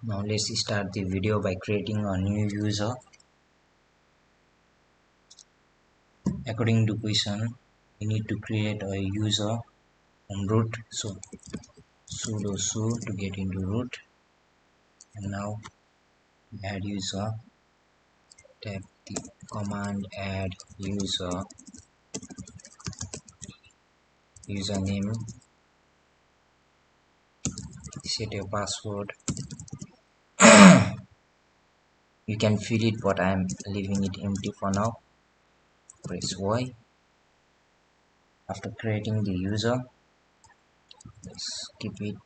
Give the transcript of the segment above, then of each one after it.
Now let's start the video by creating a new user. According to question, we need to create a user from root. So sudo su to get into root, and now add user. Type the command add username, set a password. You can fill it, but I am leaving it empty for now. Press Y. After creating the user, let's keep it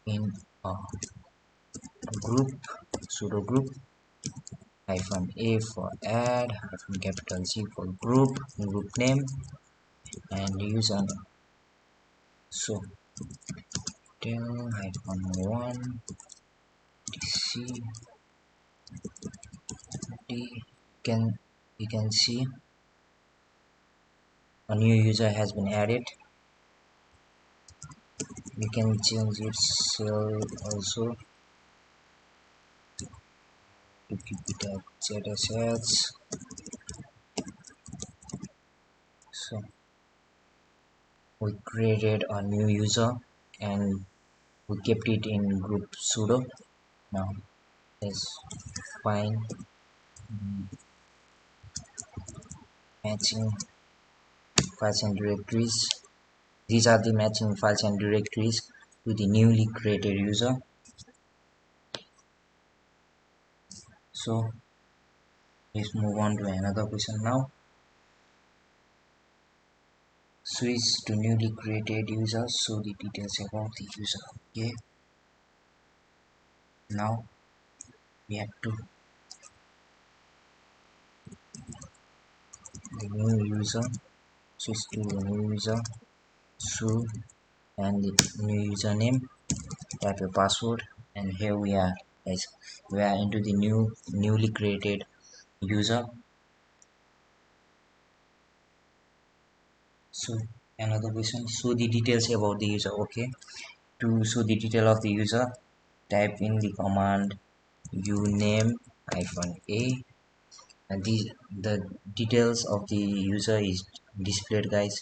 in a group, sudo group, -a for add, -G for group name, and username. So del -1 dc d, you can see a new user has been added. You can change its cell also to keep it at ZSH. So we created a new user and we kept it in group sudo. Now let's find matching files and directories. These are the matching files and directories to the newly created user. So let's move on to another question now. Switch to newly created user, show the details about the user. Okay, now we have to the new user, switch to the new user, so and the new username, type a password, and here we are guys, we are into the newly created user. So another question, show the details about the user. Okay, to show the detail of the user, type in the command uname -a, and the details of the user is displayed guys.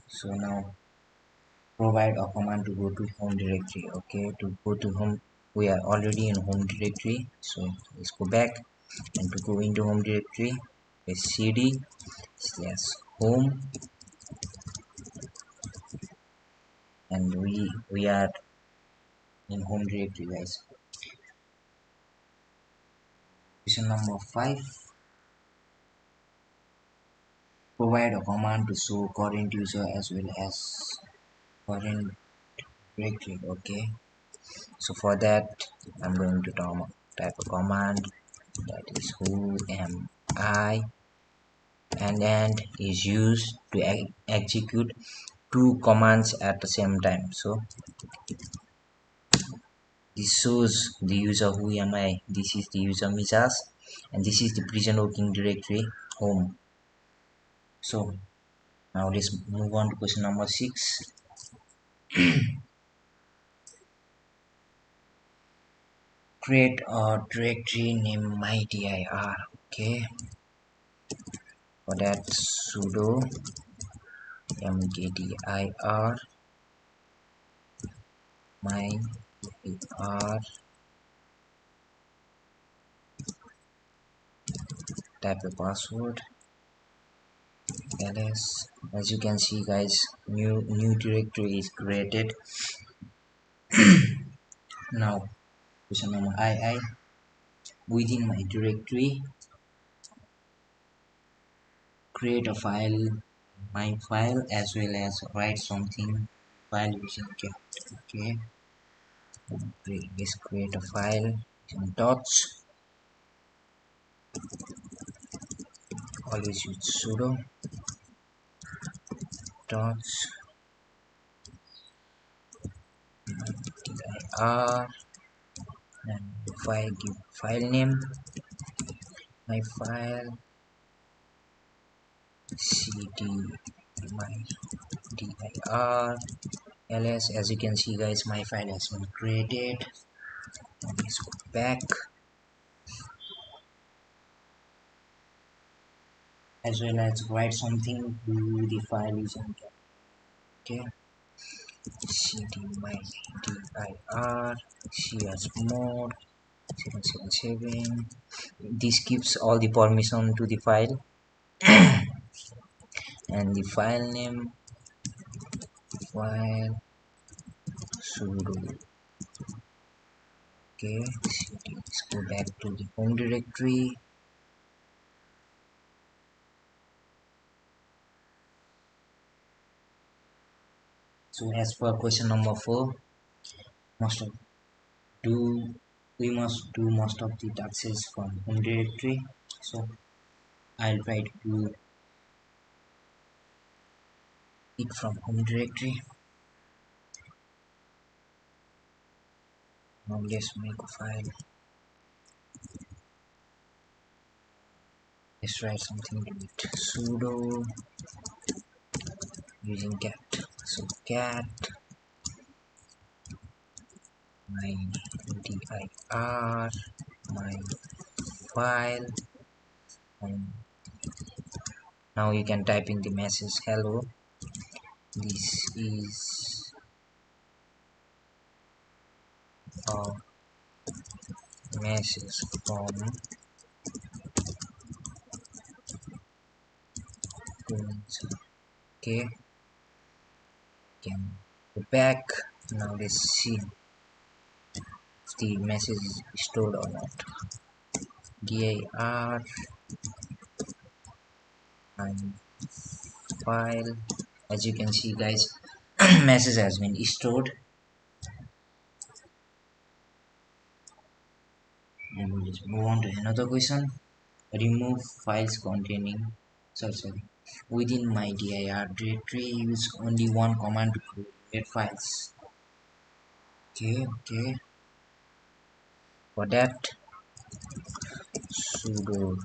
So now provide a command to go to home directory. Okay, to go to home, we are already in home directory, so let's go back, and to go into home directory, press cd/home, and we are in home directory guys. Question number 5, provide a command to show current user as well as current directory. Okay, so for that I'm going to type a command, that is who am I, and is used to execute two commands at the same time. So this shows the user who am I, this is the user Mijas, and this is the present working directory home. So now let's move on to question number 6. Create a directory named mydir. Okay, for that sudo mkdir mydir, type a password, ls. As you can see guys, new directory is created. Now question number II, within my directory create a file, my file, as well as write something file using cat. Okay, let's create a file in dots. Always use sudo dots dir, and file, give file name, my file cd my dir, ls. As you can see guys, my file has been created. Let's go back, as well as write something to the file using okay cdmydir chmod 777. This gives all the permission to the file and the file name file sudo okay. Let's go back to the home directory. So as per question number 4, must of do we must do most of the tasks from home directory. So I'll try to do it from home directory. Now let's make a file. Let's write something to it. Sudo using cat. So cat my dir my file, and now you can type in the message, hello, this is a message from okay. Can go back. Now let's see if the message is stored or not. dir and file. As you can see guys, message has been stored. And we'll just move on to another question. Remove files containing sorry within my dir directory. Use only one command to create files. Okay, for that sudo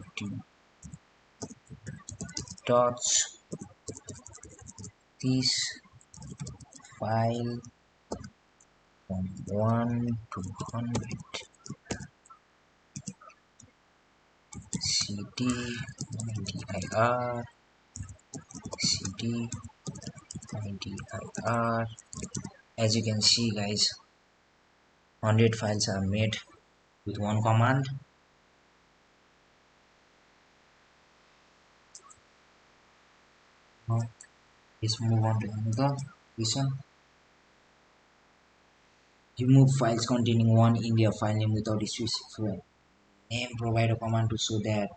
dots this file from 1 to 100 cd dir cd dir. As you can see guys, 100 files are made with one command. Now let's move on to another question. Remove files containing one India file name without a specific name. Provide a command to show that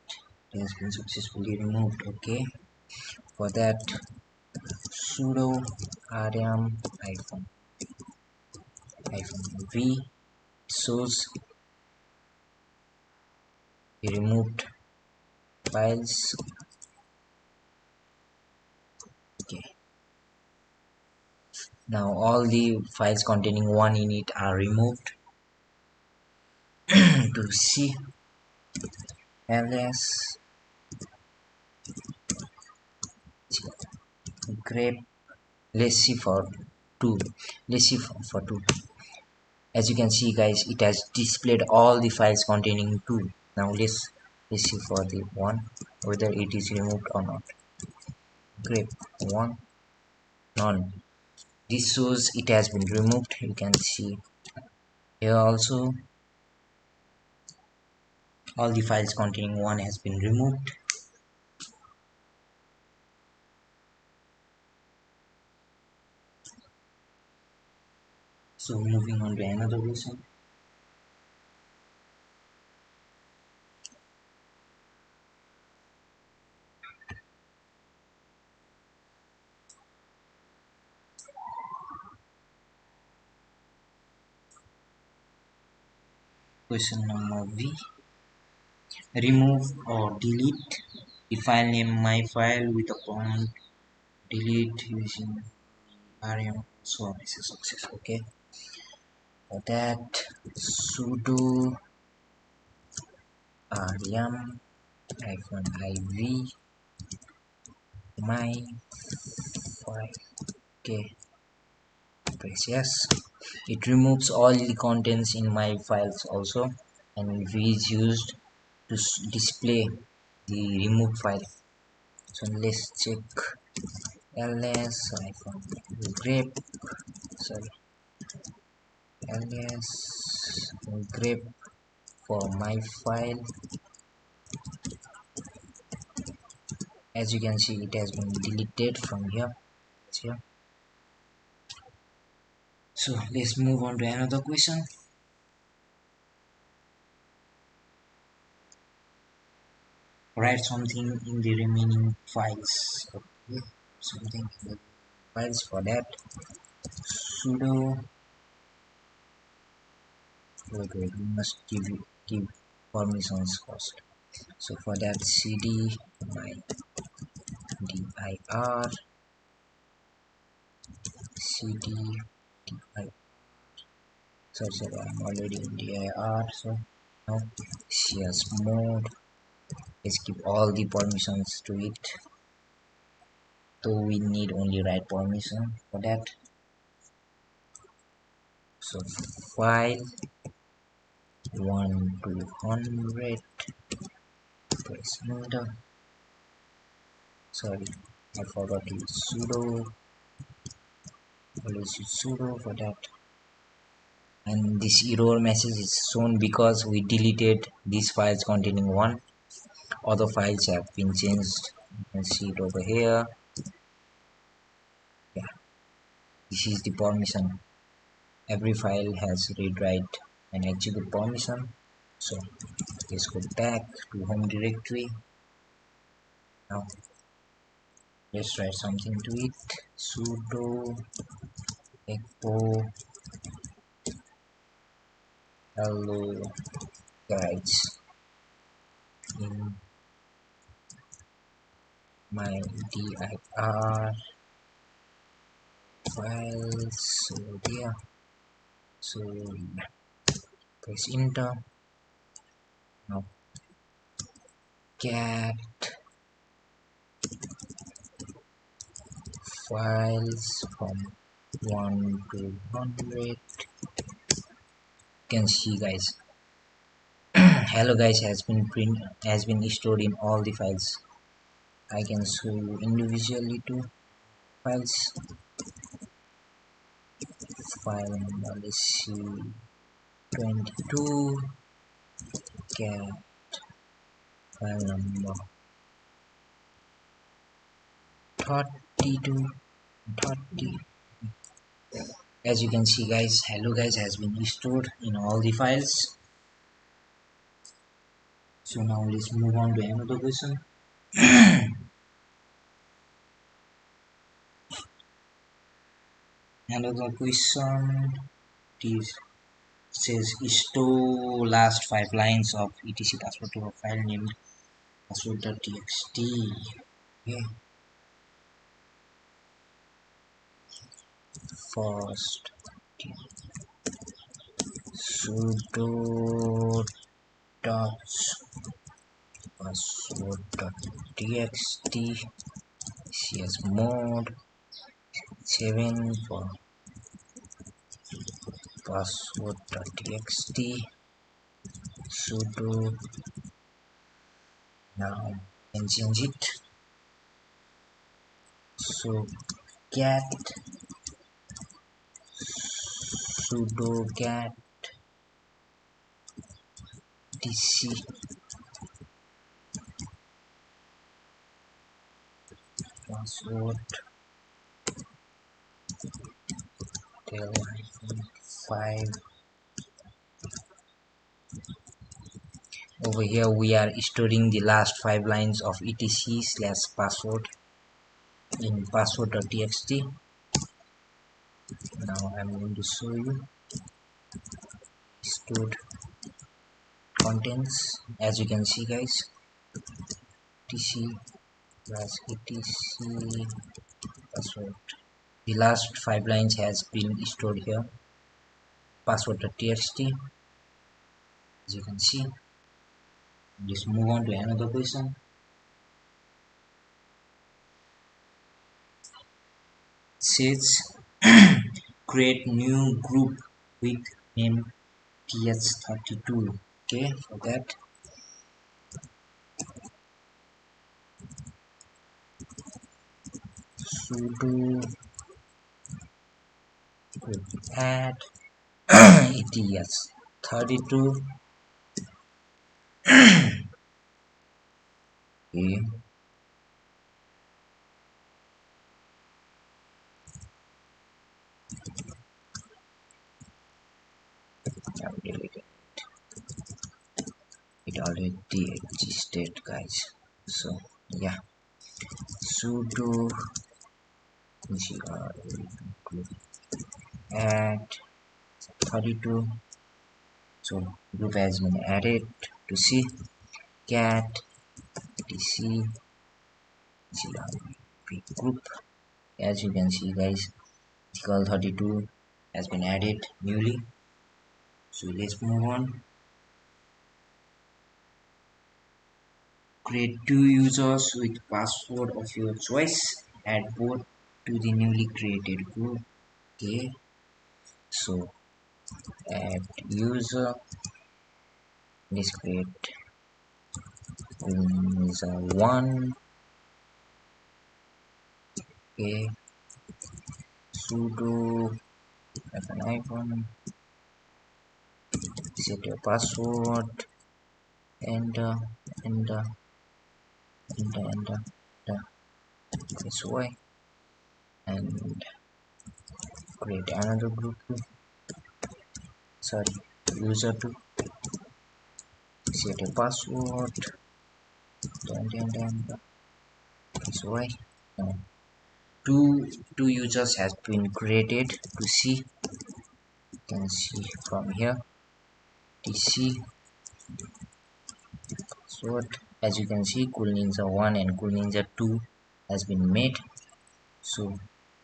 it has been successfully removed. Okay, for that sudo rm v shows the removed files. Okay, now all the files containing one in it are removed. To see ls grep, let's see for 2, let's see for 2. As you can see guys, it has displayed all the files containing 2. Now let's see for the 1 whether it is removed or not. Grep 1 none. This shows it has been removed. You can see here also all the files containing 1 has been removed. So moving on to another question. Question number V. Remove or delete the file name my file with a command delete using rm. So this is success. Okay, for that sudo rm iv my file. Okay, Press yes. It removes all the contents in my files also, and V is used to display the removed file. So let's check ls grep sorry ls grep for my file. As you can see, it has been deleted from here. So let's move on to another question. Write something in the remaining files. Okay, something in the files. For that, sudo wait, we must give permissions first. So for that, cd my dir cd dir sorry, I'm already in dir. So now chmod, let's give all the permissions to it, so we need only write permission for that. So file 1 to 100, press enter. Sorry, I forgot to use sudo. Let's use sudo for that. And this error message is shown because we deleted these files containing 1. Other files have been changed. You can see it over here. Yeah, this is the permission. Every file has read, write and execute permission. So let's go back to home directory. Now let's write something to it. Sudo echo hello guys in my dir files. So there. So press enter. Now cat files from 1 to 100. You can see, guys, hello guys has been stored in all the files. I can show you individually to files. File number, let's see, 22. Cat file number 32. 30. As you can see, guys, hello guys has been stored in all the files. So now let's move on to another question. Another question is says store last 5 lines of etc password to a file named password.txt. Okay. First, sudo dot password.txt chmod 7 for password.txt sudo. Now and change it. So cat sudo cat dc password tell 5. Over here we are storing the last 5 lines of etc slash password in password.txt. Now I'm going to show you stored contents. As you can see, guys, etc plus etc password, the last 5 lines has been stored here, password.txt. As you can see, let's move on to another question. Says create new group with name th32. Okay, for that sudo group add ets32. Okay, I'm deleting it, already existed guys. So yeah, sudo group add 32. So group has been added to see cat etc group. As you can see guys, article 32 has been added newly. So let's move on. Create two users with password of your choice. Add both to the newly created group. Okay, so add user. Let's create user one. Okay, sudo an icon. Set your password. Enter, enter, enter. This way, and create another group. Sorry, user to set a password. Then this way. Now, two users has been created to see. You can see from here. TC password. As you can see, Cool Ninja 1 and Cool Ninja 2 has been made. So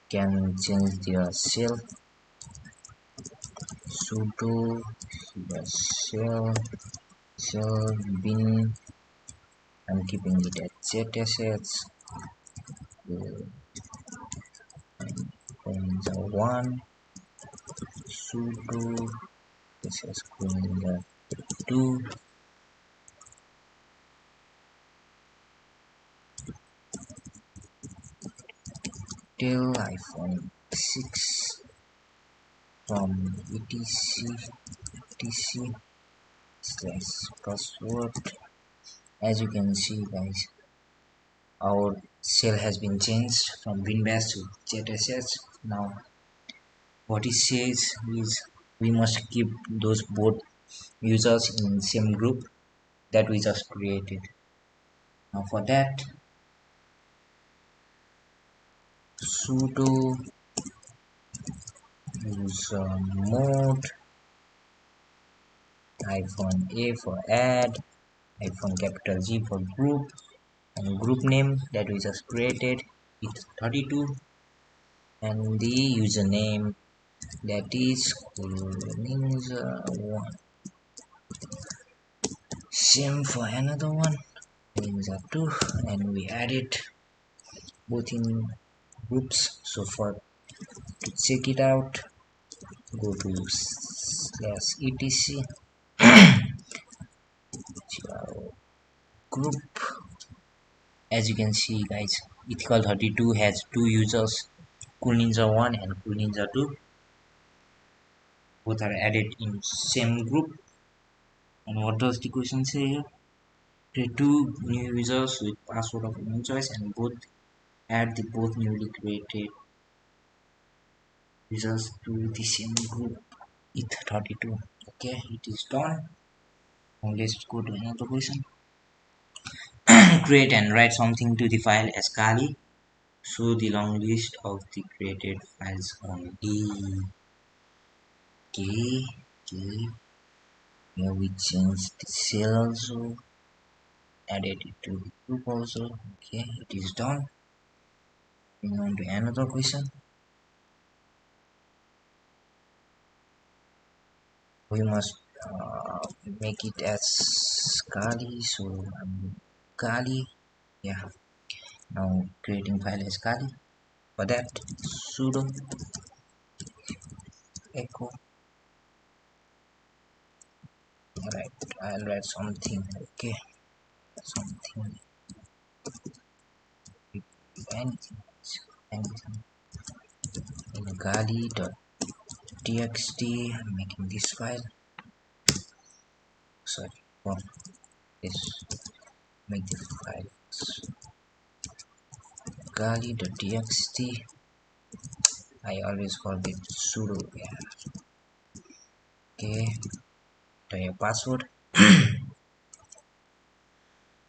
can change their shell. Sudo shell bin. I'm keeping it at ZSH. Ninja 1 sudo this is Ninja 2 till iPhone 6 from etc slash password. As you can see guys, our shell has been changed from WinBash to ZSH. Now what it says is we must keep those both users in same group that we just created. Now for that, sudo user mode hyphen a for add hyphen capital G for group, and group name that we just created it's 32, and the username that is ninja1. Same for another one, ninja2, and we added both in groups. So for to check it out, go to slash etc group. As you can see guys, ethical 32 has two users, Cool Ninja 1 and Cool Ninja 2. Both are added in same group. And what does the question say here? Create two new users with password of your own choice and both add the both newly created users to the same group. ETH32. Okay, it is done. Now let's go to another question. Create and write something to the file as Kali. Show the long list of the created files on D. Okay, here we change the cell also, added it to the group also. Okay, it is done. Moving on to another question. We must make it as Kali, so Kali, yeah. Now creating file as Kali. For that, sudo echo. Alright, I'll write something. Okay, something, anything, anything. In gali.txt, I'm making this file. Sorry, for this, make the file gali.txt. I always forget sudo. Yeah. Okay, enter your password.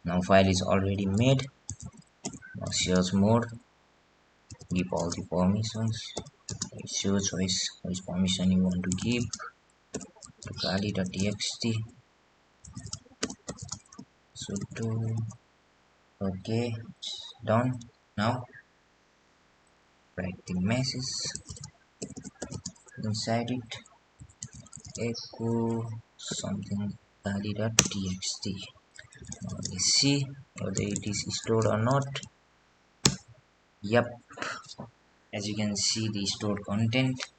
Now file is already made. Now search mode, give all the permissions. It's your choice which permission you want to give to gali.txt. Sudo. Okay, done. Now write the message inside it, echo something gali.txt. Now let's see whether it is stored or not. Yep, as you can see the stored content.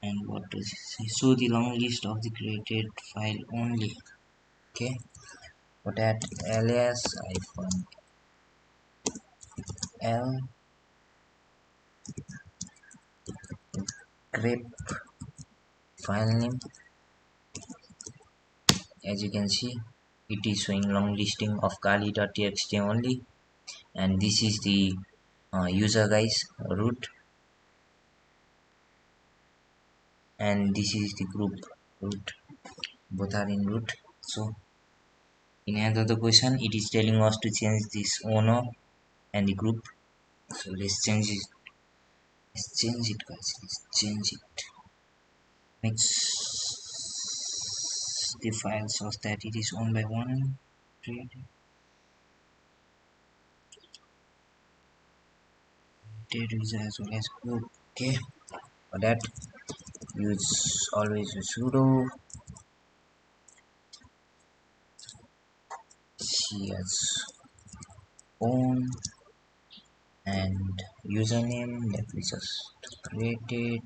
And what does it say? Show the long list of the created file only. Okay, for that alias -l grep file name. As you can see, it is showing long listing of gali.txt only, and this is the user guys root, and this is the group root. Both are in root. So in another question, it is telling us to change this owner and the group. So let's change it. Let's change it, guys. Let's change it. Mix the file so that it is one by one created. User as well as group. Okay, for that use always sudo cs own and username that we just created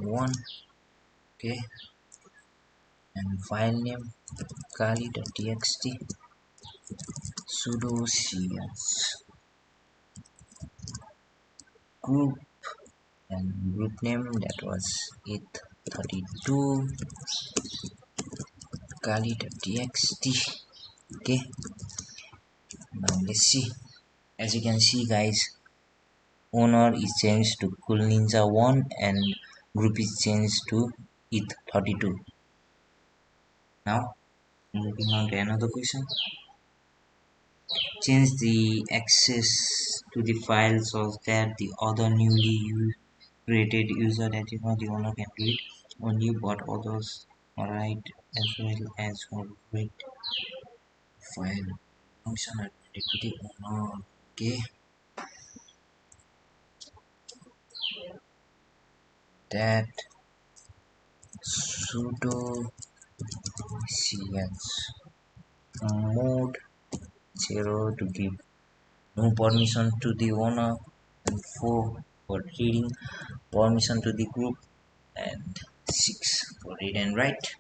one. Okay, and file name gali.txt sudo cs group and group name that was it32 gali.txt. Okay, now let's see. As you can see, guys, owner is changed to cool ninja 1 and group is changed to it32. Now moving on to another question. Change the access to the file so that the other newly created user, that is not the owner, can read only but others write as well as read file function related to the owner. Okay, that sudo cs mode 0 to give no permission to the owner, and 4 for reading permission to the group, and 6 for read and write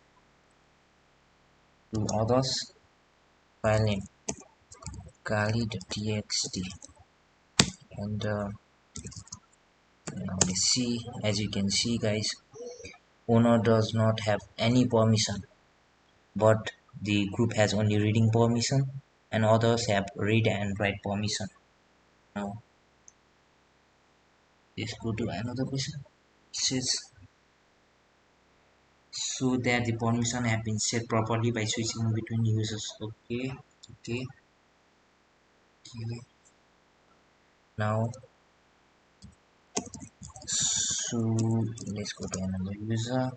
to others. File name gali.txt, and now let's see. As you can see, guys, owner does not have any permission, but the group has only reading permission and others have read and write permission. Now let's go to another question. It says so that the permission have been set properly by switching between users. Okay, okay, okay. Now so let's go to another user.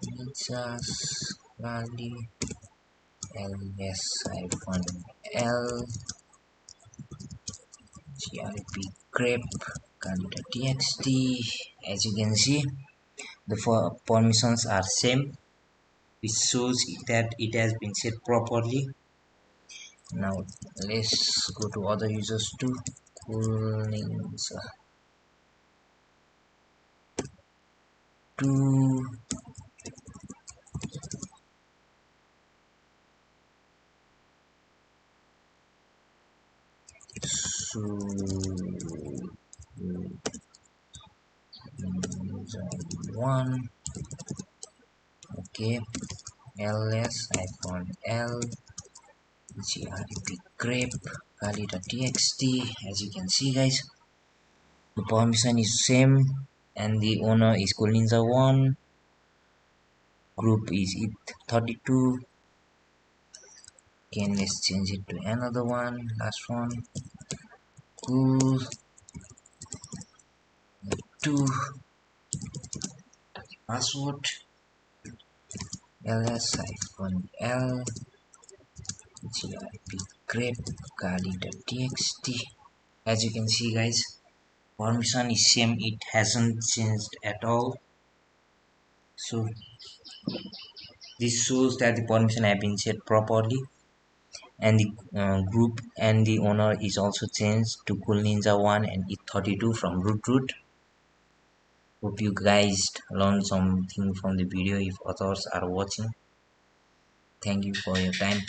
Jesus Gali ls -l grp grep gali.txt. As you can see, the permissions are same, which shows that it has been set properly. Now let's go to other users too. Coolninja 2. So Ninja 1. Okay, ls iPhone L grep grep kali.txt. As you can see, guys, the permission is same and the owner is Coolninja 1. Group is it32. Okay, let's change it to another one. Last one, cool 2. Password ls iPhone L grep grep kali.txt. As you can see, guys, permission is same, it hasn't changed at all. So this shows that the permission have been set properly, and the group and the owner is also changed to Coolninja 1 and it32 from root. Hope you guys learned something from the video if others are watching. Thank you for your time.